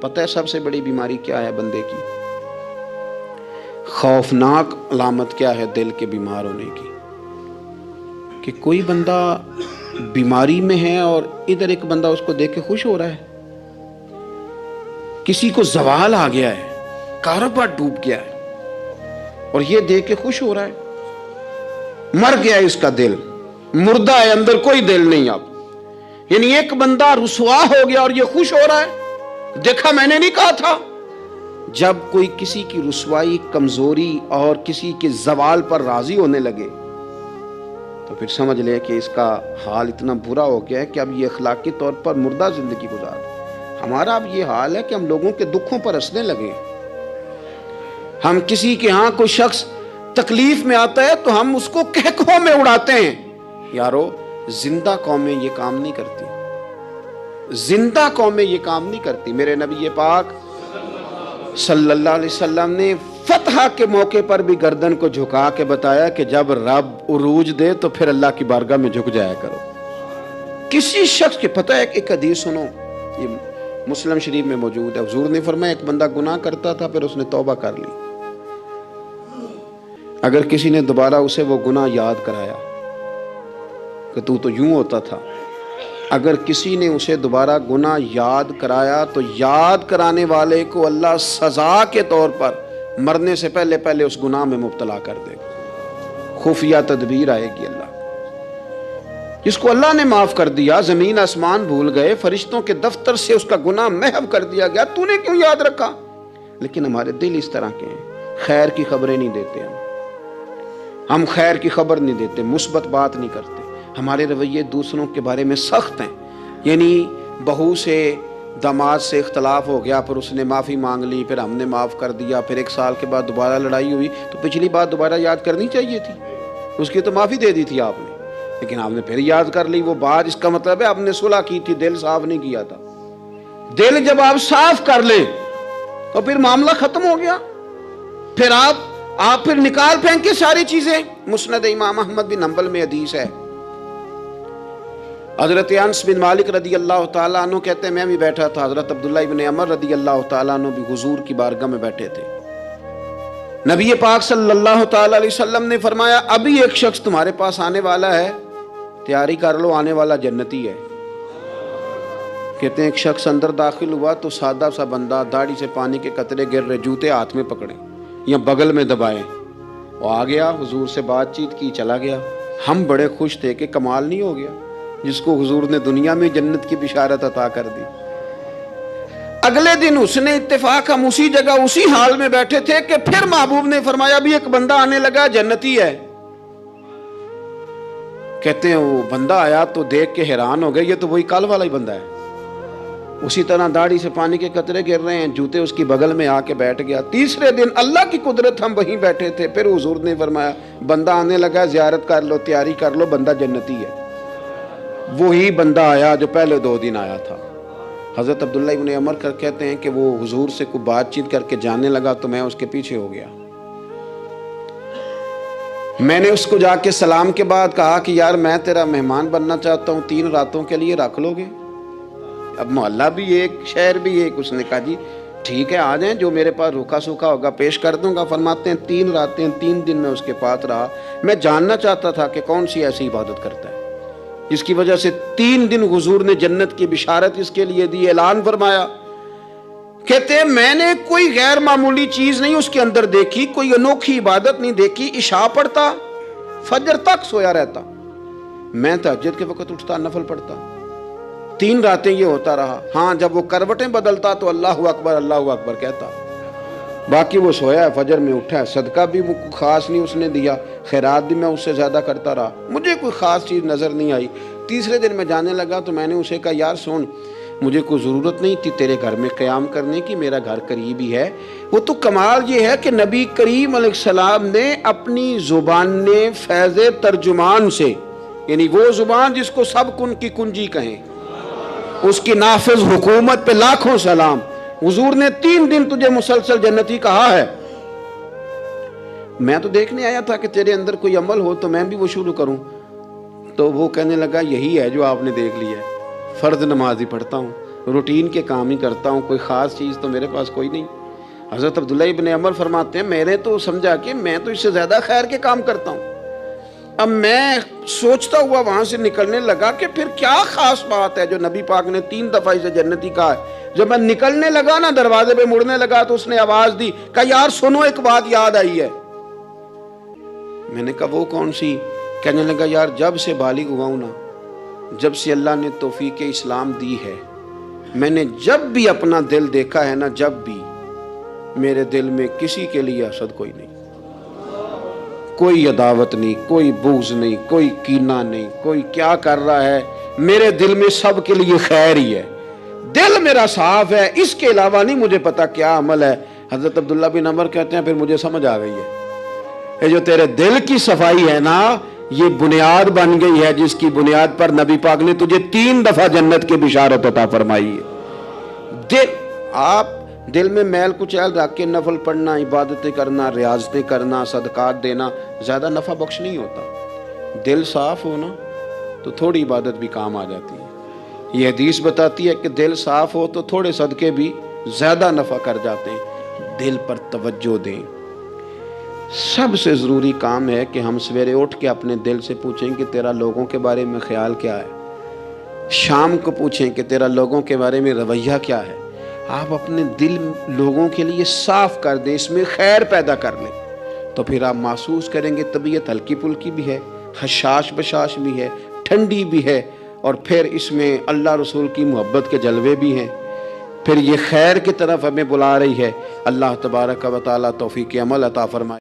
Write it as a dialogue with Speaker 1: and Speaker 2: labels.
Speaker 1: پتہ ہے سب سے بڑی بیماری کیا ہے بندے کی؟ خوفناک علامت کیا ہے دل کے بیمار ہونے کی؟ کہ کوئی بندہ بیماری میں ہے اور ادھر ایک بندہ اس کو دیکھ کے خوش ہو رہا ہے. کسی کو زوال آ گیا ہے، کاروبار ڈوب گیا ہے اور یہ دیکھ کے خوش ہو رہا ہے. مر گیا اس کا دل، مردہ ہے، اندر کوئی دل نہیں. اب یعنی ایک بندہ رسوا ہو گیا اور یہ خوش ہو رہا ہے، دیکھا میں نے نہیں کہا تھا. جب کوئی کسی کی رسوائی، کمزوری اور کسی کے زوال پر راضی ہونے لگے تو پھر سمجھ لے کہ اس کا حال اتنا برا ہو گیا ہے کہ اب یہ اخلاقی طور پر مردہ زندگی گزار. ہمارا اب یہ حال ہے کہ ہم لوگوں کے دکھوں پر ہنسنے لگے. ہم کسی کے ہاں کوئی شخص تکلیف میں آتا ہے تو ہم اس کو کہکہوں میں اڑاتے ہیں. یارو زندہ قومیں یہ کام نہیں کرتی، زندہ قومیں یہ کام نہیں کرتی. میرے نبی پاک صلی اللہ علیہ وسلم نے فتح کے موقع پر بھی گردن کو جھکا کے بتایا کہ جب رب عروج دے تو پھر اللہ کی بارگاہ میں جھک جایا کرو. کسی شخص کے پتہ ہے ایک حدیث سنو، یہ مسلم شریف میں موجود ہے. حضور نے فرمایا ایک بندہ گناہ کرتا تھا، پھر اس نے توبہ کر لی. اگر کسی نے دوبارہ اسے وہ گناہ یاد کرایا کہ تو یوں ہوتا تھا، اگر کسی نے اسے دوبارہ گناہ یاد کرایا تو یاد کرانے والے کو اللہ سزا کے طور پر مرنے سے پہلے پہلے اس گناہ میں مبتلا کر دے گا. خفیہ تدبیر آئے گی اللہ. جس کو اللہ نے معاف کر دیا، زمین آسمان بھول گئے، فرشتوں کے دفتر سے اس کا گناہ محو کر دیا گیا، تو نے کیوں یاد رکھا؟ لیکن ہمارے دل اس طرح کے ہیں، خیر کی خبریں نہیں دیتے. ہم خیر کی خبر نہیں دیتے، مثبت بات نہیں کرتے. ہمارے رویے دوسروں کے بارے میں سخت ہیں. یعنی بہو سے داماد سے اختلاف ہو گیا، پھر اس نے معافی مانگ لی، پھر ہم نے معاف کر دیا، پھر ایک سال کے بعد دوبارہ لڑائی ہوئی تو پچھلی بات دوبارہ یاد کرنی چاہیے تھی. اس کی تو معافی دے دی تھی آپ نے، لیکن آپ نے پھر یاد کر لی وہ بات. اس کا مطلب ہے آپ نے صلح کی تھی، دل صاف نہیں کیا تھا. دل جب آپ صاف کر لیں تو پھر معاملہ ختم ہو گیا. پھر آپ پھر نکال پھینکے ساری چیزیں. مسند امام احمد بن حنبل میں حدیث ہے، حضرت انس بن مالک رضی اللہ تعالیٰ عنہ کہتے ہیں میں بھی بیٹھا تھا، حضرت عبداللہ بن عمر رضی اللہ تعالیٰ عنہ بھی حضور کی بارگاہ میں بیٹھے تھے. نبی پاک صلی اللہ تعالیٰ علیہ وسلم نے فرمایا ابھی ایک شخص تمہارے پاس آنے والا ہے، تیاری کر لو، آنے والا جنتی ہے. کہتے ہیں ایک شخص اندر داخل ہوا تو سادہ سا بندہ، داڑھی سے پانی کے قطرے گر رہے، جوتے ہاتھ میں پکڑے یا بغل میں دبائے، وہ آ گیا، حضور سے بات چیت کی، چلا گیا. ہم بڑے خوش تھے کہ کمال نہیں ہو گیا جس کو حضور نے دنیا میں جنت کی بشارت عطا کر دی. اگلے دن اس نے اتفاق، ہم اسی جگہ اسی حال میں بیٹھے تھے کہ پھر محبوب نے فرمایا ابھی ایک بندہ آنے لگا، جنتی ہے. کہتے ہیں وہ بندہ آیا تو دیکھ کے حیران ہو گئے، یہ تو وہی کل والا ہی بندہ ہے. اسی طرح داڑھی سے پانی کے قطرے گر رہے ہیں، جوتے اس کی بغل میں آ کے بیٹھ گیا. تیسرے دن اللہ کی قدرت ہم وہیں بیٹھے تھے، پھر حضور نے فرمایا بندہ آنے لگا، زیارت کر لو، تیاری کر لو، بندہ جنتی ہے. وہی بندہ آیا جو پہلے 2 دن آیا تھا. حضرت عبداللہ ابن عمر کہتے ہیں کہ وہ حضور سے کوئی بات چیت کر کے جانے لگا تو میں اس کے پیچھے ہو گیا. میں نے اس کو جا کے سلام کے بعد کہا کہ یار میں تیرا مہمان بننا چاہتا ہوں، 3 راتوں کے لیے رکھ لو گے؟ اب محلہ بھی ایک، شہر بھی ایک. اس نے کہا جی ٹھیک ہے، آ جائیں، جو میرے پاس روکھا سوکھا ہوگا پیش کر دوں گا. فرماتے ہیں 3 راتیں 3 دن میں اس کے پاس رہا. میں جاننا چاہتا تھا کہ کون سی ایسی عبادت کرتا ہے جس کی وجہ سے 3 دن حضور نے جنت کی بشارت اس کے لیے دی، اعلان فرمایا. کہتے ہیں میں نے کوئی غیر معمولی چیز نہیں اس کے اندر دیکھی، کوئی انوکھی عبادت نہیں دیکھی. عشاء پڑھتا، فجر تک سویا رہتا، میں تہجد کے وقت اٹھتا، نفل پڑھتا. 3 راتیں یہ ہوتا رہا. ہاں جب وہ کروٹیں بدلتا تو اللہ اکبر کہتا، باقی وہ سویا ہے، فجر میں اٹھا ہے. صدقہ بھی خاص نہیں اس نے دیا، خیرات بھی میں اس سے زیادہ کرتا رہا، مجھے کوئی خاص چیز نظر نہیں آئی. تیسرے دن میں جانے لگا تو میں نے اسے کہا یار سن، مجھے کوئی ضرورت نہیں تھی تیرے گھر میں قیام کرنے کی، میرا گھر قریب ہی ہے. وہ تو کمال یہ ہے کہ نبی کریم علیہ السلام نے اپنی زبان فیض ترجمان سے، یعنی وہ زبان جس کو سب کن کی کنجی کہیں، اس کی نافذ حکومت پہ لاکھوں سلام. حضور نے 3 دن تجھے مسلسل جنتی کہا ہے. میں تو دیکھنے آیا تھا کہ تیرے اندر کوئی عمل ہو تو میں بھی وہ شروع کروں. تو وہ کہنے لگا یہی ہے جو آپ نے دیکھ لیا ہے، فرض نماز ہی پڑھتا ہوں، روٹین کے کام ہی کرتا ہوں، کوئی خاص چیز تو میرے پاس کوئی نہیں۔ حضرت عبداللہ ابن عمر فرماتے ہیں میں نے تو سمجھا کہ میں تو اس سے زیادہ خیر کے کام کرتا ہوں۔ اب میں سوچتا ہوا وہاں سے نکلنے لگا کہ پھر کیا خاص بات ہے جو نبی پاک نے 3 دفعہ اسے جنتی کہا ہے۔ جب میں نکلنے لگا نا، دروازے پہ مڑنے لگا تو اس نے آواز دی، کہا یار سنو، ایک بات یاد آئی ہے۔ میں نے کہا وہ کون سی؟ کہنے لگا یار جب سے بالغ ہوا ہوں نا، جب سے اللہ نے توفیق اسلام دی ہے، میں نے جب بھی اپنا دل دیکھا ہے نا، جب بھی میرے دل میں کسی کے لیے حسد کوئی نہیں، کوئی عداوت نہیں، کوئی بغض نہیں، کوئی کینہ نہیں، کوئی کیا کر رہا ہے، میرے دل میں سب کے لیے خیر ہی ہے، دل میرا صاف ہے، اس کے علاوہ نہیں مجھے پتا کیا عمل ہے۔ حضرت عبداللہ بن عمر کہتے ہیں پھر مجھے سمجھ آ گئی ہے، یہ جو تیرے دل کی صفائی ہے نا، یہ بنیاد بن گئی ہے جس کی بنیاد پر نبی پاک نے تجھے 3 دفعہ جنت کی بشارت عطا فرمائی ہے۔ دل، آپ دل میں میل کچیل رکھ کے نفل پڑھنا، عبادتیں کرنا، ریاضتیں کرنا، صدقات دینا زیادہ نفع بخش نہیں ہوتا۔ دل صاف ہونا تو تھوڑی عبادت بھی کام آ جاتی ہے۔ یہ حدیث بتاتی ہے کہ دل صاف ہو تو تھوڑے صدقے بھی زیادہ نفع کر جاتے ہیں۔ دل پر توجہ دیں۔ سب سے ضروری کام ہے کہ ہم سویرے اٹھ کے اپنے دل سے پوچھیں کہ تیرا لوگوں کے بارے میں خیال کیا ہے، شام کو پوچھیں کہ تیرا لوگوں کے بارے میں رویہ کیا ہے۔ آپ اپنے دل لوگوں کے لیے صاف کر دیں، اس میں خیر پیدا کر لیں، تو پھر آپ محسوس کریں گے طبیعت ہلکی پھلکی بھی ہے، حشاش بشاش بھی ہے، ٹھنڈی بھی ہے، اور پھر اس میں اللہ رسول کی محبت کے جلوے بھی ہیں۔ پھر یہ خیر کی طرف ہمیں بلا رہی ہے۔ اللہ تبارک و تعالیٰ توفیق عمل عطا فرمائے۔